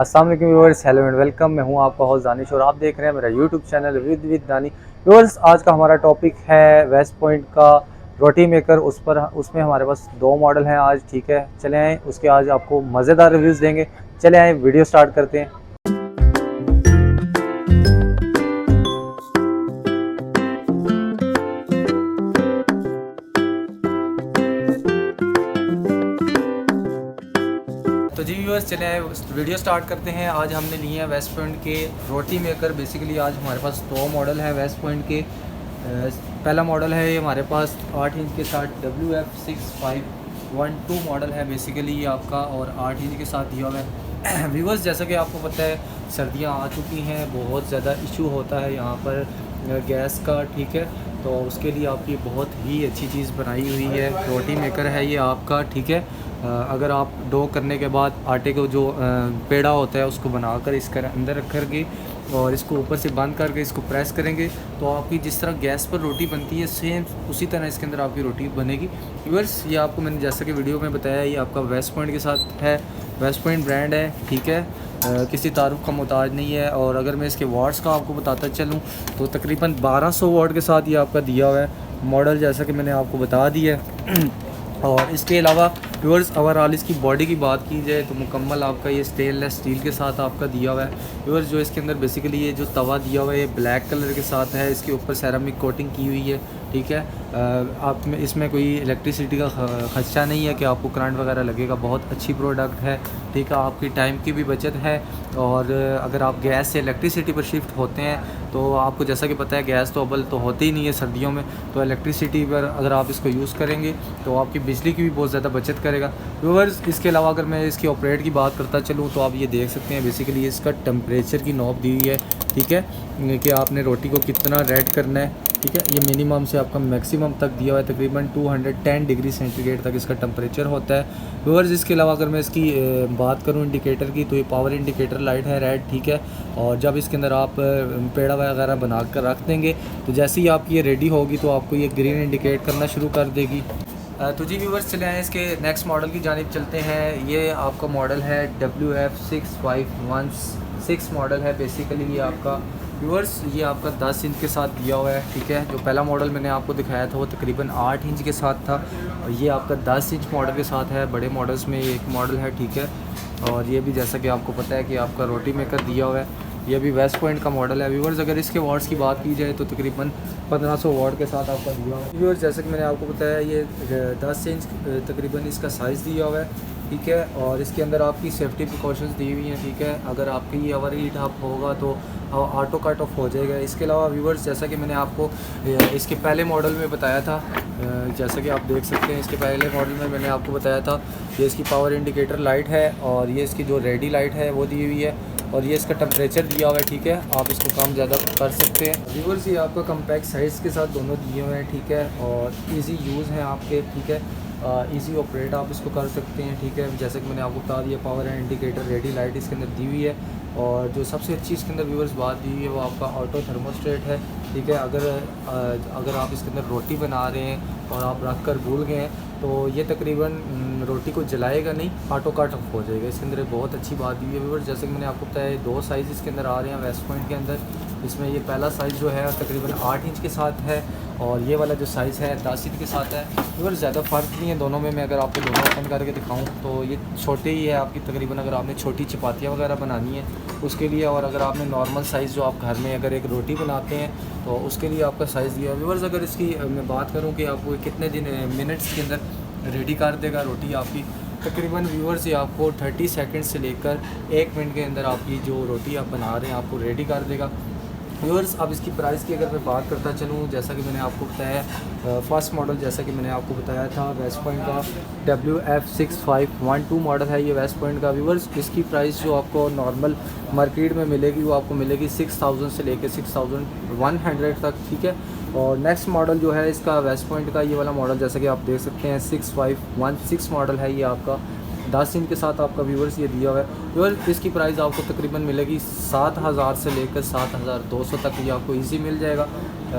अस्सलाम वालेकुम viewers, hello and welcome. मैं हूं आपका होस्ट दानिश और आप देख रहे हैं मेरा यूट्यूब चैनल विद दानी। व्यूअर्स, आज का हमारा टॉपिक है वेस्ट पॉइंट का रोटी मेकर। उसमें हमारे पास दो मॉडल हैं आज। ठीक है, चले आए उसके आज आपको मज़ेदार रिव्यूज़ देंगे। चले आए वीडियो स्टार्ट करते हैं। तो जी व्यूअर्स, चले आए वीडियो स्टार्ट करते हैं। आज हमने लिए हैं वेस्ट पॉइंट के रोटी मेकर। बेसिकली आज हमारे पास दो मॉडल हैं वेस्ट पॉइंट के। पहला मॉडल है ये हमारे पास 8 इंच के साथ WF6512 मॉडल है बेसिकली ये आपका, और 8 इंच के साथ दिया हुआ है। व्यूअर्स, जैसा कि आपको पता है सर्दियां आ चुकी हैं, बहुत ज़्यादा इशू होता है यहाँ पर गैस का। ठीक है, तो उसके लिए आपकी बहुत ही अच्छी चीज़ बनाई हुई है, रोटी मेकर है ये आपका। ठीक है, अगर आप डो करने के बाद आटे को जो पेड़ा होता है उसको बनाकर इसके अंदर रख करके और इसको ऊपर से बंद करके इसको प्रेस करेंगे तो आपकी जिस तरह गैस पर रोटी बनती है सेम उसी तरह इसके अंदर आपकी रोटी बनेगी। व्यूअर्स, ये आपको मैंने जैसा कि वीडियो में बताया, ये आपका वेस्ट पॉइंट के साथ है। वेस्ट पॉइंट ब्रांड है। ठीक है, किसी तारुफ का मोहताज नहीं है। और अगर मैं इसके वाट्स का आपको बताता चलूँ तो तकरीबन 1200 वाट के साथ ये आपका दिया हुआ है मॉडल, जैसा कि मैंने आपको बता दिया है। और इसके अलावा व्यूअर्स, ओवरऑल इसकी बॉडी की बात की जाए तो मुकम्मल आपका ये स्टेनलेस स्टील के साथ आपका दिया हुआ है। व्यूअर्स, जो इसके अंदर बेसिकली ये जो तवा दिया हुआ है ये ब्लैक कलर के साथ है। इसके ऊपर सेरामिक कोटिंग की हुई है। ठीक है, आप में इसमें कोई इलेक्ट्रिसिटी का खर्चा नहीं है कि आपको करंट वगैरह लगेगा। बहुत अच्छी प्रोडक्ट है। ठीक है, आपकी टाइम की भी बचत है। और अगर आप गैस से इलेक्ट्रिसिटी पर शिफ्ट होते हैं तो आपको जैसा कि पता है गैस तो अबल तो होती ही नहीं है सर्दियों में, तो इलेक्ट्रिसिटी पर अगर आप इसको यूज़ करेंगे तो आपकी बिजली की भी बहुत ज़्यादा बचत करेगा। व्यूअर्स, इसके अलावा अगर मैं इसकी ऑपरेट की बात करता चलूँ तो आप ये देख सकते हैं बेसिकली इसका टेम्परेचर की नॉब दी हुई है। ठीक है, कि आपने रोटी को कितना रेड करना है। ठीक है, ये मिनिमम से आपका मैक्सिमम तक दिया हुआ है, तकरीबन 210 डिग्री सेंटीग्रेड तक इसका टेम्परेचर होता है। व्यूअर्स, इसके अलावा अगर मैं इसकी बात करूं इंडिकेटर की तो ये पावर इंडिकेटर लाइट है रेड। ठीक है, और जब इसके अंदर आप पेड़ा वगैरह बना कर रख देंगे तो जैसे ही आपकी ये रेडी होगी तो आपको ये ग्रीन इंडिकेट करना शुरू कर देगी। तो जी व्यूअर्स, चले आए इसके नेक्स्ट मॉडल की जानिब चलते हैं। ये आपका मॉडल है WF6516 मॉडल है बेसिकली ये आपका। व्यूअर्स, ये आपका 10 इंच के साथ दिया हुआ है। ठीक है, जो पहला मॉडल मैंने आपको दिखाया था वो तकरीबन 8 इंच के साथ था, और ये आपका 10 इंच मॉडल के साथ है। बड़े मॉडल्स में एक मॉडल है। ठीक है, और ये भी जैसा कि आपको पता है कि आपका रोटी मेकर दिया हुआ है। ये भी वेस्ट पॉइंट का मॉडल है। व्यूअर्स, अगर इसके वाट्स की बात की जाए तो तकरीबन 1500 वाट के साथ आपका दिया हुआ है। व्यूअर्स, जैसे कि मैंने आपको बताया ये 10 इंच तकरीबन इसका साइज़ दिया हुआ है। ठीक है, और इसके अंदर आपकी सेफ्टी प्रिकॉशंस दी हुई हैं। ठीक है, अगर आपकी ये ओवर हीट अप होगा तो ऑटो कट ऑफ हो जाएगा। इसके अलावा व्यूअर्स, जैसा कि मैंने आपको इसके पहले मॉडल में बताया था, जैसा कि आप देख सकते हैं इसके पहले मॉडल में मैंने आपको बताया था ये इसकी पावर इंडिकेटर लाइट है और ये इसकी जो रेडी लाइट है वो दी हुई है, और ये इसका टेम्परेचर दिया हुआ है। ठीक है, आप इसको कम ज़्यादा कर सकते हैं। व्यूअर्स, ये आपका कम्पैक्ट साइज़ के साथ दोनों दिए हुए हैं। ठीक है, और ईज़ी यूज़ हैं आपके। ठीक है, इजी ऑपरेट आप इसको कर सकते हैं। ठीक है, जैसे कि मैंने आपको बता दिया power and indicator ready light इसके अंदर दी हुई है, और जो सबसे अच्छी इसके अंदर व्यूअर्स बात दी हुई है वो आपका ऑटो थर्मोस्टेट है। ठीक है, अगर आप इसके अंदर रोटी बना रहे हैं और आप रख कर भूल गए हैं तो ये तकरीबन रोटी को जलाएगा नहीं, ऑटो कट ऑफ हो जाएगा। इसके अंदर बहुत अच्छी बात दी हुई है व्यूअर्स। जैसे कि मैंने आपको बताया 2 साइज़ इसके अंदर आ रहे हैं वेस्ट पॉइंट के अंदर। इसमें ये पहला साइज़ जो है तकरीबन 8 इंच के साथ है, और ये वाला जो साइज़ है 10 इंच के साथ है। व्यूअर्स, ज़्यादा फ़र्क नहीं है दोनों में। मैं अगर आपको दोनों ओपन करके दिखाऊं तो ये छोटे ही है आपकी, तकरीबन अगर आपने छोटी चपातियाँ वगैरह बनानी है उसके लिए, और अगर आपने नॉर्मल साइज़ जो आप घर में अगर एक रोटी बनाते हैं तो उसके लिए आपका साइज़ दिया है। व्यूअर्स, अगर इसकी मैं बात करूँ कि आपको कितने मिनट्स के अंदर रेडी कर देगा रोटी आपकी, तकरीबन व्यूअर्स ये आपको 30 सेकंड से लेकर 1 मिनट के अंदर आपकी जो रोटी आप बना रहे हैं आपको रेडी कर देगा। व्यूअर्स, अब इसकी प्राइस की अगर मैं बात करता चलूँ, जैसा कि मैंने आपको बताया फर्स्ट मॉडल जैसा कि मैंने आपको बताया था वेस्ट पॉइंट का WF6512 मॉडल है ये वेस्ट पॉइंट का। व्यूअर्स, इसकी प्राइस जो आपको नॉर्मल मार्केट में मिलेगी वो आपको मिलेगी 6000 से लेकर 6100 तक। ठीक है, और नेक्स्ट मॉडल जो है इसका वेस्ट पॉइंट का ये वाला मॉडल जैसा कि आप देख सकते हैं 6516 मॉडल है ये आपका, 10 इंच के साथ आपका व्यूअर्स ये दिया हुआ है। व्यूअर्स, इसकी प्राइस आपको तकरीबन मिलेगी 7000 से लेकर 7200 तक ये आपको इजी मिल जाएगा।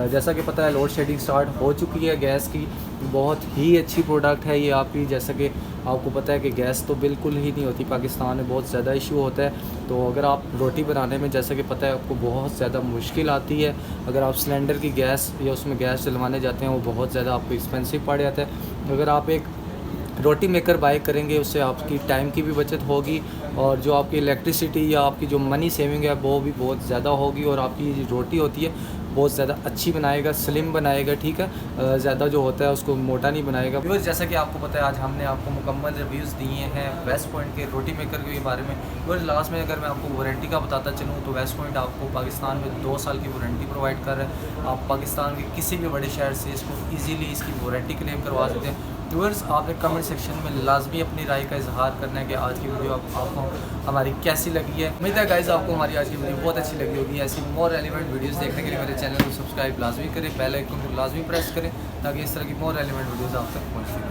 जैसा कि पता है लोड शेडिंग स्टार्ट हो चुकी है गैस की, बहुत ही अच्छी प्रोडक्ट है ये आपकी। जैसा कि आपको पता है कि गैस तो बिल्कुल ही नहीं होती पाकिस्तान में, बहुत ज़्यादा इशू होता है। तो अगर आप रोटी बनाने में, जैसा कि पता है आपको, बहुत ज़्यादा मुश्किल आती है। अगर आप सिलेंडर की गैस या उसमें गैस डलवाने जाते हैं, वो बहुत ज़्यादा आपको एक्सपेंसिव पड़ जाता है। अगर आप एक रोटी मेकर बाय करेंगे, उससे आपकी टाइम की भी बचत होगी और जो आपकी इलेक्ट्रिसिटी या आपकी जो मनी सेविंग है वो भी बहुत ज़्यादा होगी, और आपकी जो रोटी होती है बहुत ज़्यादा अच्छी बनाएगा, स्लिम बनाएगा, ठीक है। ज़्यादा जो होता है उसको मोटा नहीं बनाएगा। व्यूअर्स, जैसा कि आपको पता है आज हमने आपको मुकम्मल रिव्यूज़ दिए हैं वेस्ट पॉइंट के रोटी मेकर के बारे में। व्यूअर्स, लास्ट में अगर मैं आपको वारंटी का बताता चलूँ तो वेस्ट पॉइंट आपको पाकिस्तान में 2 साल की वारंटी प्रोवाइड कर रहा है। आप पाकिस्तान के किसी भी बड़े शहर से इसको ईज़िली इसकी वारंटी क्लेम करवा सकते हैं। व्यूअर्स, आपने कमेंट सेक्शन में लाजमी अपनी राय का इजहार करना है कि आज की वीडियो आपको हमारी कैसी लगी है। उम्मीद है गाइस आपको हमारी आज की वीडियो बहुत अच्छी लगी होगी। ऐसी मोर रेलिवेंट वीडियोस देखने के लिए मेरे चैनल को सब्सक्राइब लाजमी करें, बेल आइकन को लाजमी प्रेस करें ताकि इस तरह की मोर रेलिवेंट वीडियोस आप तक पहुँच सकें।